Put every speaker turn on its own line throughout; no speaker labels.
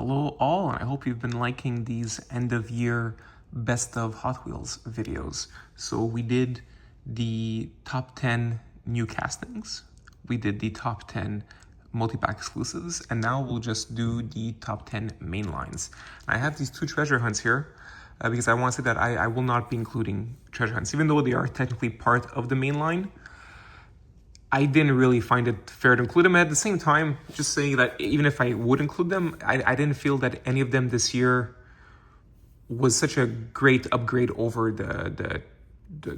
Hello all, and I hope you've been liking these end of year best of Hot Wheels videos. So we did the top 10 new castings, we did the top 10 multi-pack exclusives, and now we'll just do the top 10 main lines. I have these two treasure hunts here because I want to say that I will not be including treasure hunts, even though they are technically part of the main line. I didn't really find it fair to include them. At the same time, just saying that even if I would include them, I didn't feel that any of them this year was such a great upgrade over the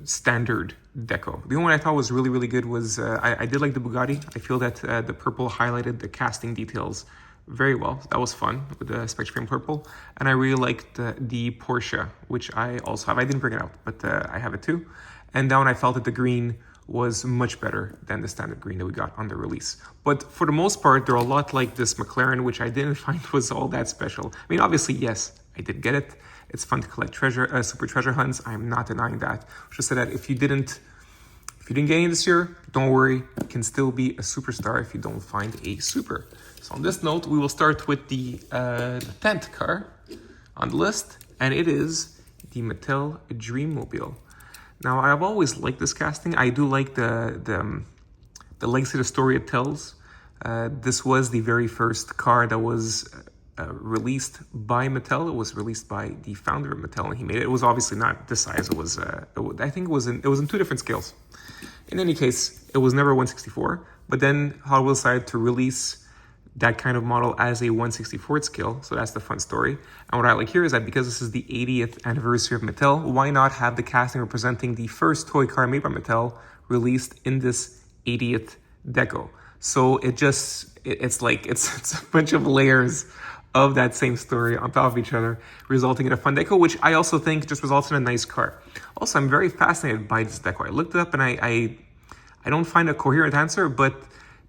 standard deco. The only one I thought was really good was, I did like the Bugatti. I feel that the purple highlighted the casting details very well. That was fun with the Spectraframe purple. And I really liked the Porsche, which I also have. I didn't bring it out, but I have it too. And then I felt that the green was much better than the standard green that we got on the release. But for the most part, they're a lot like this McLaren, which I didn't find was all that special. I mean, obviously, yes, I did get it. It's fun to collect super treasure hunts. I'm not denying that. Just say that if you didn't get any this year, don't worry. You can still be a superstar if you don't find a super. So on this note, we will start with the 10th car on the list, and it is the Mattel Dreammobile. Now, I've always liked this casting. I do like the legacy of the story it tells. This was the very first car that was released by Mattel. It was released by the founder of Mattel, and he made it. It was obviously not this size. It was, I think it was in two different scales. In any case, it was never 1/64. But then Hot Wheels decided to release that kind of model as a 1/64th scale. So that's the fun story. And what I like here is that because this is the 80th anniversary of Mattel, why not have the casting representing the first toy car made by Mattel released in this 80th deco? So it's a bunch of layers of that same story on top of each other, resulting in a fun deco, which I also think just results in a nice car. Also, I'm very fascinated by this deco. I looked it up and I don't find a coherent answer, but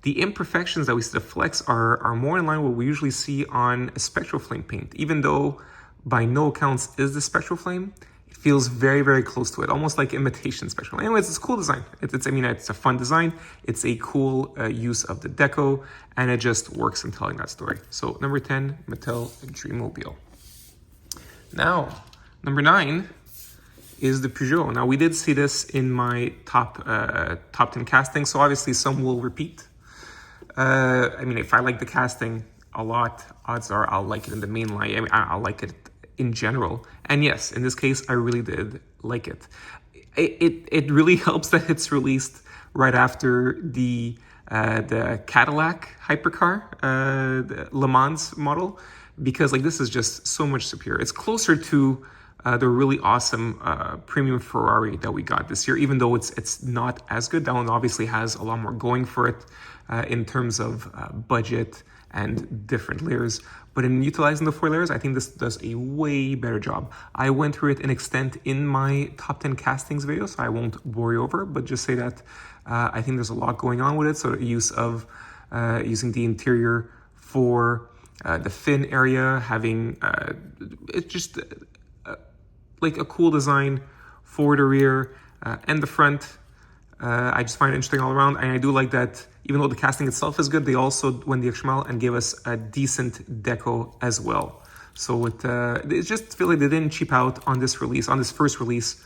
the imperfections that we see, the flecks, are more in line with what we usually see on a spectral flame paint. Even though by no accounts is this spectral flame, it feels very close to it, almost like imitation spectral. Anyways, it's a cool design. It's a fun design. It's a cool use of the deco, and it just works in telling that story. So number 10, Mattel Dreammobile. Now, number 9 is the Peugeot. Now, we did see this in my top 10 casting, so obviously some will repeat. I mean, if I like the casting a lot, odds are I'll like it in the main line. I mean, I'll like it in general. And yes, in this case, I really did like it. It really helps that it's released right after the Cadillac Hypercar, the Le Mans model, because like this is just so much superior. It's closer to the really awesome premium Ferrari that we got this year, even though it's not as good. That one obviously has a lot more going for it in terms of budget and different layers. But in utilizing the 4 layers, I think this does a way better job. I went through it in extent in my top 10 castings video, so I won't bore you over, but just say that I think there's a lot going on with it. So the use of using the interior for the fin area, having it's just like a cool design for the rear and the front. I just find it interesting all around, and I do like that even though the casting itself is good, they also went the extra mile and gave us a decent deco as well. So it just feel like they didn't cheap out on this release, on this first release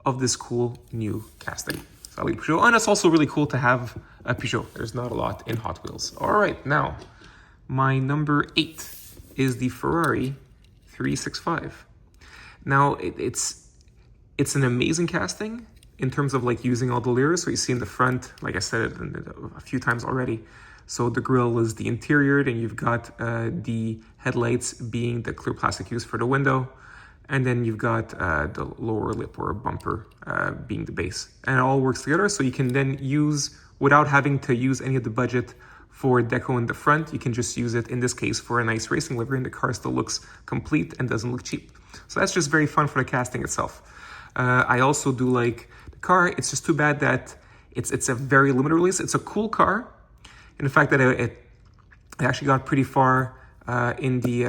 of this cool new casting. So I like Peugeot, and it's also really cool to have a Peugeot. There's not a lot in Hot Wheels. All right, now my number 8 is the Ferrari 365. Now, it's an amazing casting in terms of like using all the layers. So you see in the front, like I said it a few times already. So the grille is the interior, then you've got the headlights being the clear plastic used for the window. And then you've got the lower lip or bumper being the base. And it all works together. So you can then use, without having to use any of the budget for deco in the front, you can just use it, in this case, for a nice racing livery, and the car still looks complete and doesn't look cheap. So that's just very fun for the casting itself. I also do like the car. It's just too bad that it's a very limited release. It's a cool car, and the fact that it actually got pretty far in the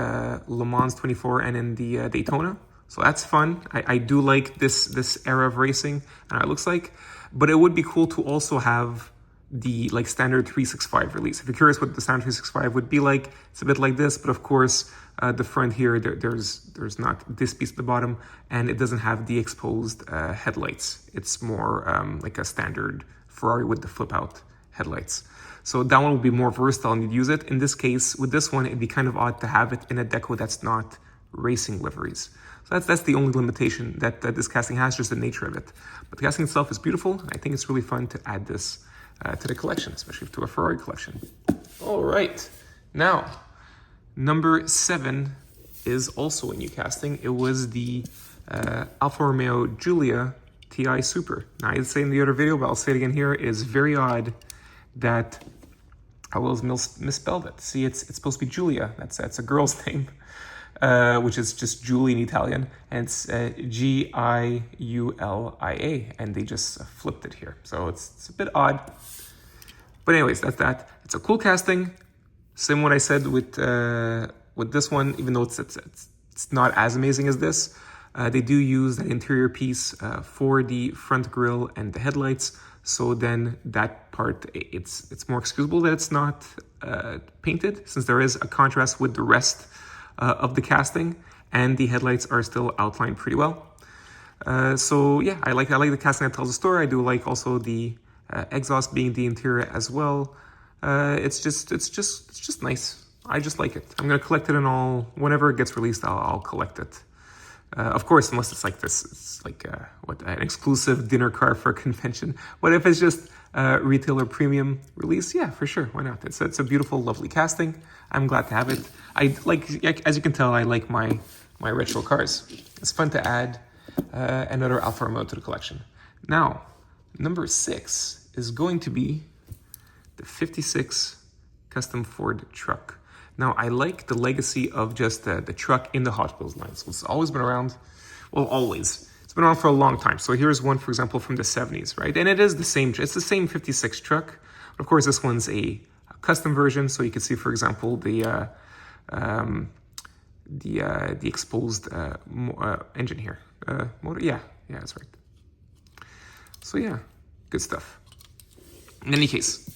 Le Mans 24 and in the Daytona. So that's fun. I do like this era of racing and how it looks like, but it would be cool to also have the like standard 365 release. If you're curious what the standard 365 would be like, it's a bit like this, but of course the front here, there's not this piece at the bottom, and it doesn't have the exposed headlights. It's more like a standard Ferrari with the flip out headlights. So that one would be more versatile and you'd use it. In this case, with this one, it'd be kind of odd to have it in a deco that's not racing liveries. So that's the only limitation that this casting has, just the nature of it. But the casting itself is beautiful. I think it's really fun to add this to the collection, especially to a Ferrari collection. All right, now number 7 is also a new casting. It was the Alfa Romeo Giulia TI Super. Now I did say in the other video, but I'll say it again here, it is very odd that I will have misspelled it. See, it's supposed to be Giulia. That's a girl's name, which is just Julie in Italian, and it's Giulia, and they just flipped it here. So it's a bit odd. But anyways, that's that. It's a cool casting. Same what I said with this one, even though it's not as amazing as this. They do use that interior piece for the front grille and the headlights. So then that part, it's more excusable that it's not painted, since there is a contrast with the rest of the casting, and the headlights are still outlined pretty well. So yeah, I like the casting that tells the story. I do like also the exhaust being the interior as well. It's just nice. I just like it. I'm gonna collect it, and whenever it gets released, I'll collect it. Of course, unless it's like this, it's like an exclusive dinner car for a convention. But if it's just retailer premium release, yeah, for sure, why not? It's a beautiful, lovely casting. I'm glad to have it. I like, as you can tell, I like my retro cars. It's fun to add another Alfa Romeo to the collection. Now, number 6 is going to be the 56 Custom Ford truck. Now, I like the legacy of just the truck in the Hot Wheels line. So it's always been around, well, always. It's been around for a long time. So here's one, for example, from the 70s, right? And it is the same, it's the same 56 truck. Of course, this one's a custom version. So you can see, for example, the exposed engine here. Motor, yeah, that's right. So yeah, good stuff. In any case,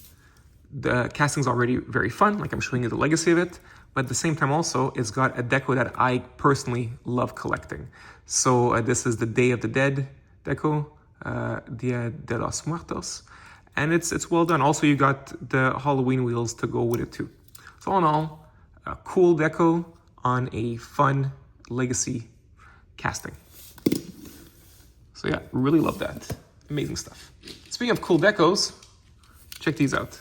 the casting's already very fun, like I'm showing you the legacy of it, but at the same time also, it's got a deco that I personally love collecting. So this is the Day of the Dead deco, Dia de los Muertos, and it's well done. Also, you got the Halloween wheels to go with it too. So all in all, a cool deco on a fun legacy casting. So yeah, really love that. Amazing stuff. Speaking of cool decos, check these out.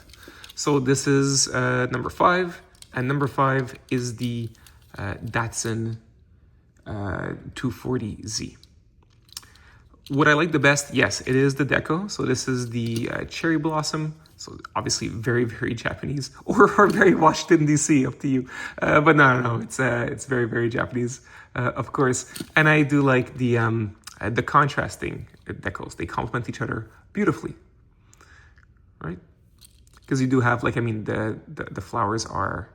So this is number 5, and number 5 is the Datsun 240Z. What I like the best, yes, it is the deco. So this is the cherry blossom. So obviously very, very Japanese, or very Washington DC, up to you. But no, it's very, very Japanese, of course. And I do like the contrasting decos. They complement each other beautifully, right? Because you do have, like, I mean, the flowers are,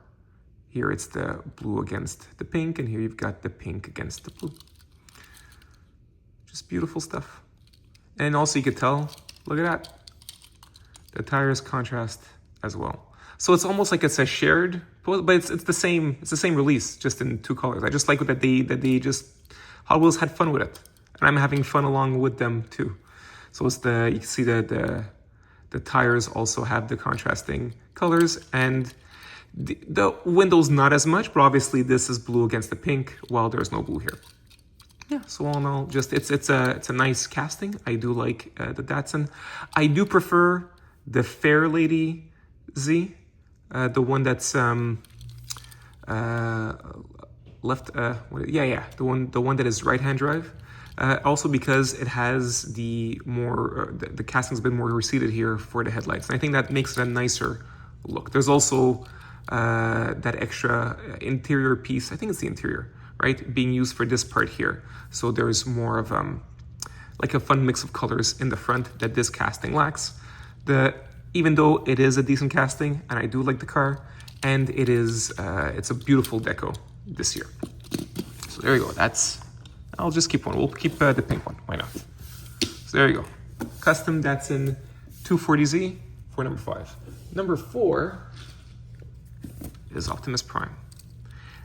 here it's the blue against the pink, and here you've got the pink against the blue. Just beautiful stuff. And also you could tell, look at that, the tires contrast as well. So it's almost like it's a shared, but it's the same release, just in 2 colors. I just like that they just, Hot Wheels had fun with it, and I'm having fun along with them too. So it's you can see the tires also have the contrasting colors, and the windows not as much, but obviously this is blue against the pink, while there's no blue here. Yeah, so all in all, just it's a nice casting. I do like the Datsun. I do prefer the Fair Lady Z, the one that's left. The one that is right-hand drive. Also because it has the more the casting's been more receded here for the headlights, and I think that makes it a nicer look. There's also that extra interior piece. I think it's the interior, right, being used for this part here. So there's more of like a fun mix of colors in the front that this casting lacks. Even though it is a decent casting, and I do like the car, and it's a beautiful deco this year. So there you go. I'll just keep one. We'll keep the pink one. Why not? So there you go. Custom Datsun 240Z for number 5. Number 4 is Optimus Prime.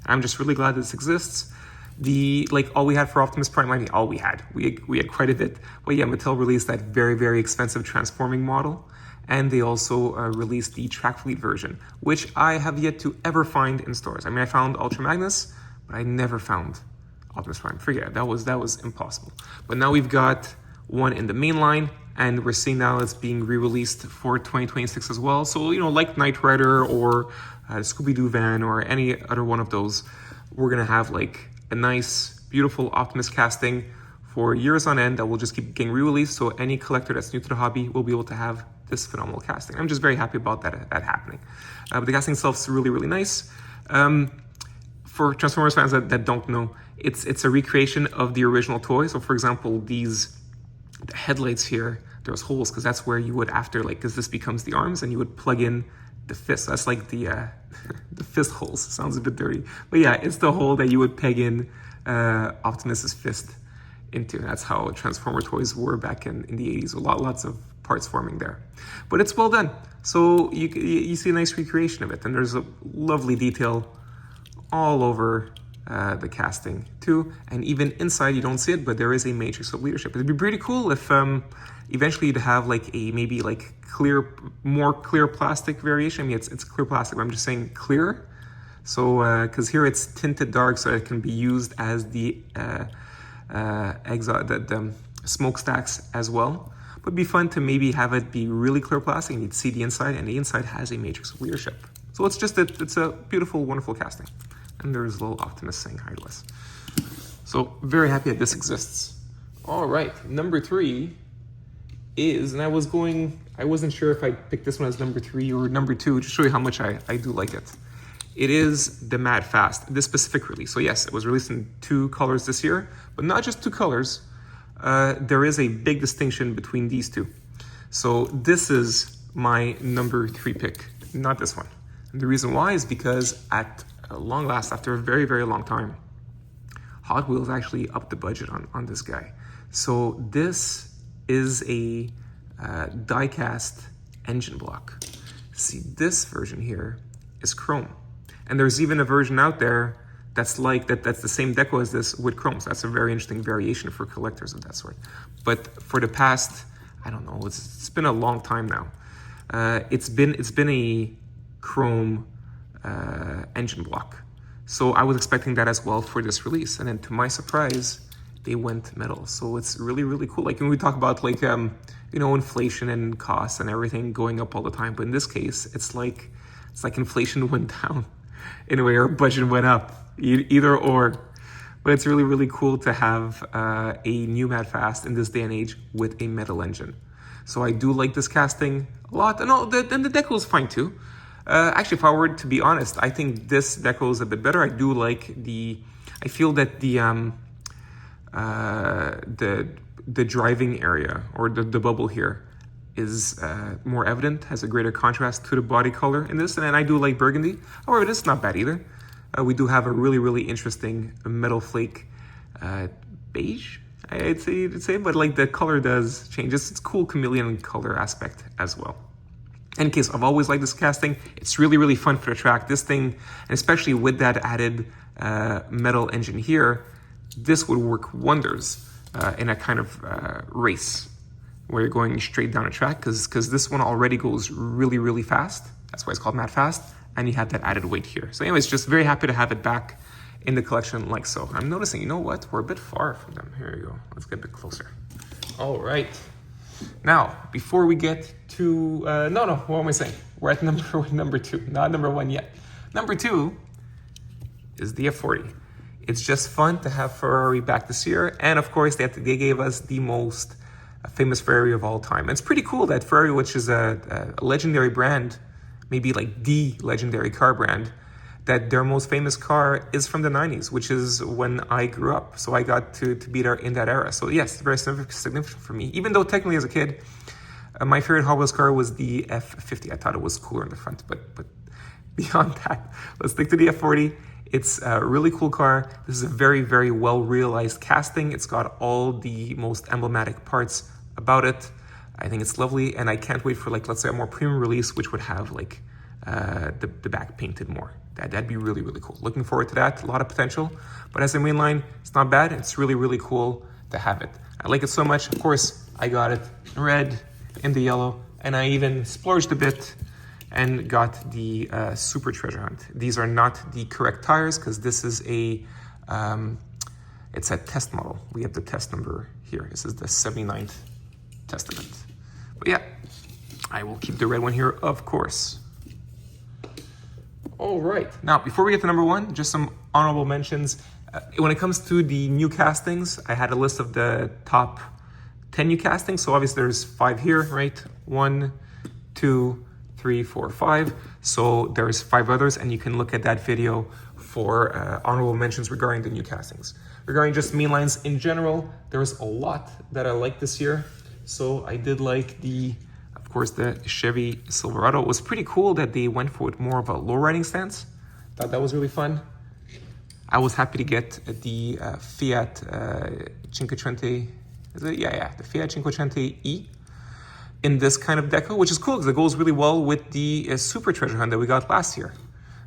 I'm just really glad this exists. All we had for Optimus Prime, I mean, all we had quite a bit. But yeah, Mattel released that very, very expensive transforming model. And they also released the track fleet version, which I have yet to ever find in stores. I mean, I found Ultra Magnus, but I never found Optimus Prime. Forget it, that was impossible. But now we've got one in the mainline, and we're seeing now it's being re-released for 2026 as well. So, you know, like Knight Rider or Scooby-Doo van or any other one of those, we're gonna have like a nice, beautiful Optimus casting for years on end that will just keep getting re-released. So any collector that's new to the hobby will be able to have this phenomenal casting. I'm just very happy about that happening. But the casting itself is really, really nice. For Transformers fans that don't know, it's a recreation of the original toy. So for example, the headlights here, there's holes because that's where you would because this becomes the arms and you would plug in the fist. That's like the the fist holes. Sounds a bit dirty, but yeah, it's the hole that you would peg in Optimus's fist into. That's how Transformer toys were back in the 80s. Lots of parts forming there, but it's well done. So you see a nice recreation of it, and there's a lovely detail all over the casting too, and even inside you don't see it, but there is a matrix of leadership. It'd be pretty cool if eventually you'd have like a maybe like more clear plastic variation. I mean, it's clear plastic, but I'm just saying clear. So because here it's tinted dark, so it can be used as the smokestacks as well. But it'd be fun to maybe have it be really clear plastic and you'd see the inside, and the inside has a matrix of leadership. So it's a beautiful, wonderful casting. And there's little Optimus saying hi to us. So very happy that this exists. All right, number 3 is, and I wasn't sure if I picked this one as number 3 or number 2, just to show you how much I do like it. It is the Mad Fast, this specific release. So yes, it was released in 2 colors this year, but not just 2 colors. There is a big distinction between these 2. So this is my number 3 pick, not this one. And the reason why is because at long last, after a very, very long time, Hot Wheels actually upped the budget on this guy. So this is a die-cast engine block. See, this version here is chrome. And there's even a version out there that's the same deco as this with chrome. So that's a very interesting variation for collectors of that sort. But for the past, I don't know, it's been a long time now. It's been a chrome engine block. So I was expecting that as well for this release. And then to my surprise, they went metal. So it's really, really cool. Like when we talk about inflation and costs and everything going up all the time. But in this case, it's like inflation went down in a way, or budget went up, either or. But it's really, really cool to have a new Mad Fast in this day and age with a metal engine. So I do like this casting a lot. And the deco is fine too. Actually, if I were to be honest, I think this deco is a bit better. I feel that the driving area, or the bubble here, is more evident, has a greater contrast to the body color in this, and I do like burgundy. However, this is not bad either. We do have a really, really interesting metal flake beige, I'd say, but like the color does change. It's cool chameleon color aspect as well. In case, I've always liked this casting. It's really, really fun for the track. This thing, and especially with that added metal engine here, this would work wonders in a kind of race where you're going straight down a track, because this one already goes really, really fast. That's why it's called Mad Fast, and you have that added weight here. So anyways, just very happy to have it back in the collection like so. I'm noticing, you know what? We're a bit far from them. Here you go. Let's get a bit closer. All right. Now, before we get to, what am I saying? We're at number 2, not number 1 yet. Number 2 is the F40. It's just fun to have Ferrari back this year. And of course, they gave us the most famous Ferrari of all time. And it's pretty cool that Ferrari, which is a legendary brand, maybe like the legendary car brand, that their most famous car is from the 90s, which is when I grew up. So I got to be there in that era. So yes, very significant for me. Even though technically as a kid, my favorite Hot Wheels car was the F40. I thought it was cooler in the front, but beyond that, let's stick to the F40. It's a really cool car. This is a very, very well realized casting. It's got all the most emblematic parts about it. I think it's lovely, and I can't wait for like, let's say a more premium release, which would have like the back painted more. That'd be really, really cool. Looking forward to that, a lot of potential. But as a mainline, it's not bad. It's really, really cool to have it. I like it so much. Of course, I got it in red, in the yellow, and I even splurged a bit and got the Super Treasure Hunt. These are not the correct tires because this is it's a test model. We have the test number here. This is the 79th Testament. But yeah, I will keep the red one here, of course. All right, now before we get to number one, just some honorable mentions. When it comes to the new castings, I had a list of the top 10 new castings. So obviously there's 5 here, right? 1, 2, 3, 4, 5. So there's 5 others, and you can look at that video for honorable mentions regarding the new castings. Regarding just mainlines in general, there's a lot that I like this year. So I did like of course, the Chevy Silverado. It was pretty cool that they went for it more of a low riding stance. Thought that was really fun. I was happy to get the Fiat Cinquecento. Is it? Yeah, the Fiat Cinquecento E in this kind of deco, which is cool because it goes really well with the Super Treasure Hunt that we got last year,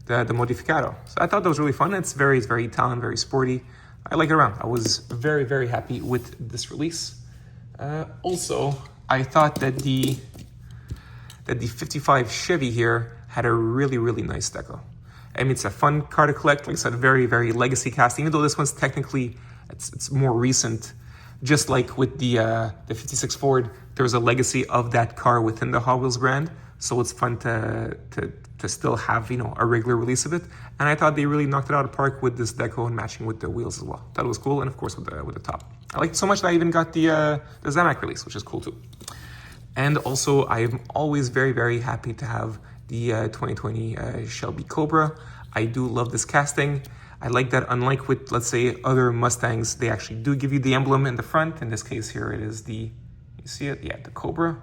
the Modificato. So I thought that was really fun. It's very Italian, very sporty. I like it around. I was very, very happy with this release. Also, I thought that the 55 Chevy here had a really, really nice deco. I mean, it's a fun car to collect. Like I said, very, very legacy casting. Even though this one's technically, it's more recent. Just like with the 56 Ford, there's a legacy of that car within the Hot Wheels brand. So it's fun to still have, you know, a regular release of it. And I thought they really knocked it out of the park with this deco and matching with the wheels as well. That was cool, and of course with the top. I liked it so much that I even got the Zamac release, which is cool too. And also, I'm always very, very happy to have the 2020 Shelby Cobra. I do love this casting. I like that, unlike with, let's say, other Mustangs, they actually do give you the emblem in the front. In this case here, it is you see it? Yeah, the Cobra.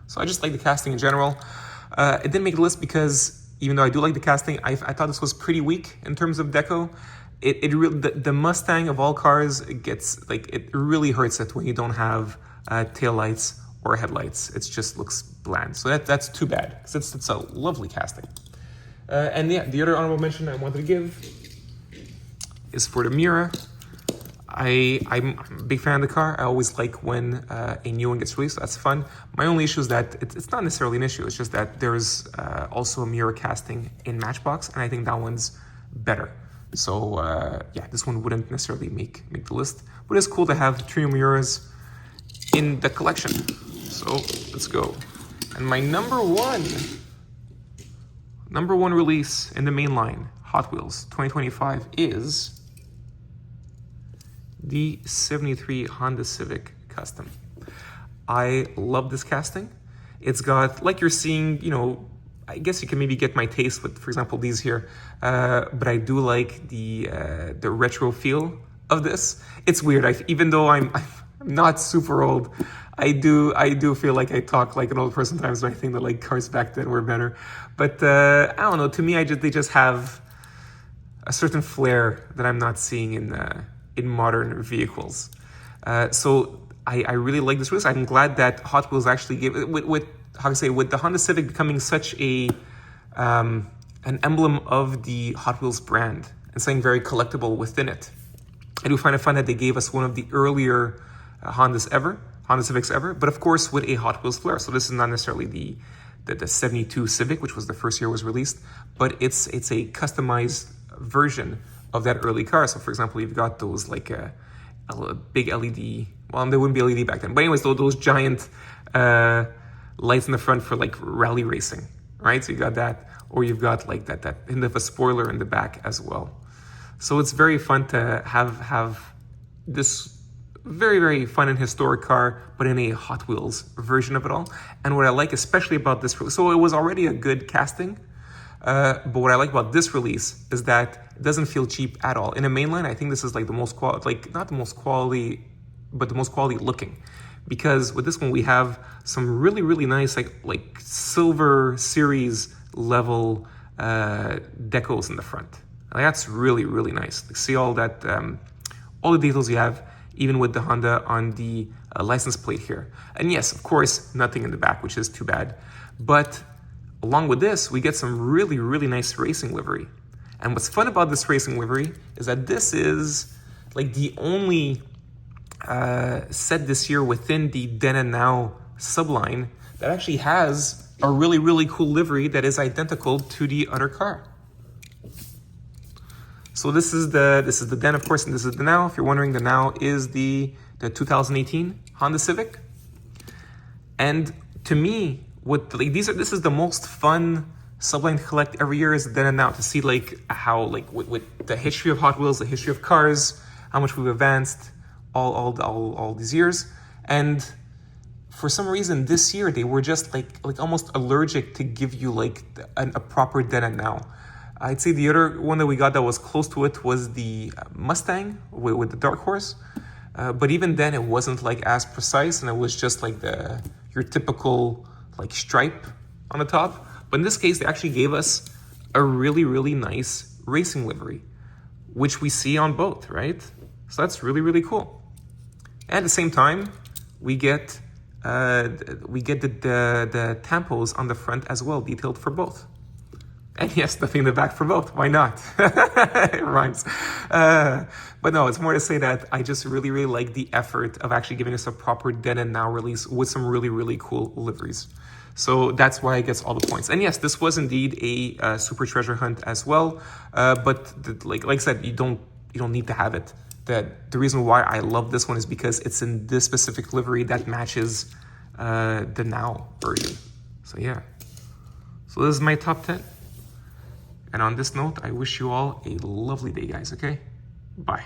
So I just like the casting in general. It didn't make the list because even though I do like the casting, I thought this was pretty weak in terms of deco. The Mustang of all cars, it really hurts it when you don't have taillights or headlights. It just looks bland. So that's too bad because it's a lovely casting. And yeah, the other honorable mention I wanted to give is for the mirror. I'm a big fan of the car. I always like when a new one gets released. That's fun. My only issue is that it's not necessarily an issue. It's just that there's also a mirror casting in Matchbox, and I think that one's better. So yeah, this one wouldn't necessarily make the list. But it's cool to have 3 mirrors in the collection. So let's go. And my number one release in the mainline Hot Wheels 2025 is the 73 Honda Civic Custom. I love this casting. It's got, like you're seeing, you know, I guess you can maybe get my taste with, for example, these here. But I do like the retro feel of this. It's weird. Even though I'm not super old, I do feel like I talk like an old person sometimes when I think that like cars back then were better. But I don't know. To me, they just have a certain flair that I'm not seeing in modern vehicles. So I really like this release. I'm glad that Hot Wheels actually gave with the Honda Civic becoming such an emblem of the Hot Wheels brand and something very collectible within it. I do find it fun that they gave us one of the earlier Honda Civics ever, but of course with a Hot Wheels flair. So this is not necessarily the 72 Civic, which was the first year it was released, but it's a customized version of that early car. So for example, you've got those like a big LED, well, they wouldn't be LED back then, but anyways, those giant lights in the front for like rally racing, right? So you got that, or you've got like that hint of a spoiler in the back as well. So it's very fun to have this very, very fun and historic car, but in a Hot Wheels version of it all. And what I like especially about this, so it was already a good casting, but what I like about this release is that it doesn't feel cheap at all. In a mainline, I think this is like the most not the most quality, but the most quality looking. Because with this one, we have some really, really nice like silver series level decals in the front. Like, that's really, really nice. Like, see all that, all the details you have, even with the Honda on the license plate here. And yes, of course, nothing in the back, which is too bad. But along with this, we get some really, really nice racing livery. And what's fun about this racing livery is that this is like the only set this year within the Then and Now subline that actually has a really, really cool livery that is identical to the other car. So this is the Then, of course, and this is the Now. If you're wondering, the Now is the 2018 Honda Civic. And to me, this is the most fun subline to collect every year is the Then and Now, to see like how like with the history of Hot Wheels, the history of cars, how much we've advanced all these years. And for some reason this year they were just like almost allergic to give you like a proper Then and Now. I'd say the other one that we got that was close to it was the Mustang with the Dark Horse. But even then it wasn't like as precise, and it was just like your typical like stripe on the top. But in this case, they actually gave us a really, really nice racing livery, which we see on both, right? So that's really, really cool. And at the same time, we get the tampos on the front as well, detailed for both. And yes, nothing in the back for both. Why not? It rhymes. But no, it's more to say that I just really, really like the effort of actually giving us a proper Then and Now release with some really, really cool liveries. So that's why it gets all the points. And yes, this was indeed a super treasure hunt as well. But like I said, you don't need to have it. The reason why I love this one is because it's in this specific livery that matches the Now version. So yeah. So this is my top 10. And on this note, I wish you all a lovely day, guys, okay? Bye.